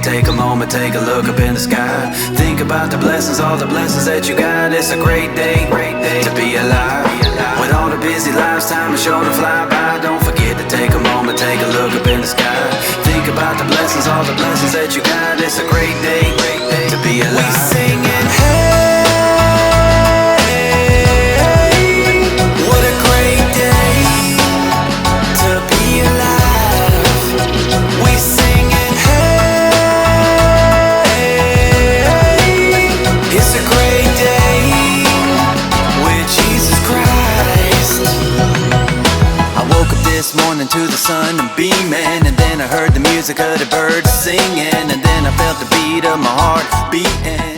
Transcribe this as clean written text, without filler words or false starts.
take a moment, take a look up in the sky. Think about the blessings, all the blessings that you got. It's a great day to be alive. With all the busy lives, time is sure to fly by. Don't forget to take a moment, take a look up in the sky. Think about the blessings, all the blessings that you got. It's a great day to be alive. We singing, hey, what a great day to be alive. We singing, hey, it's a great day with Jesus Christ. I woke up this morning to the sun and beaming, and then I heard the music of the birds singing, and then I felt the beat of my heart beating.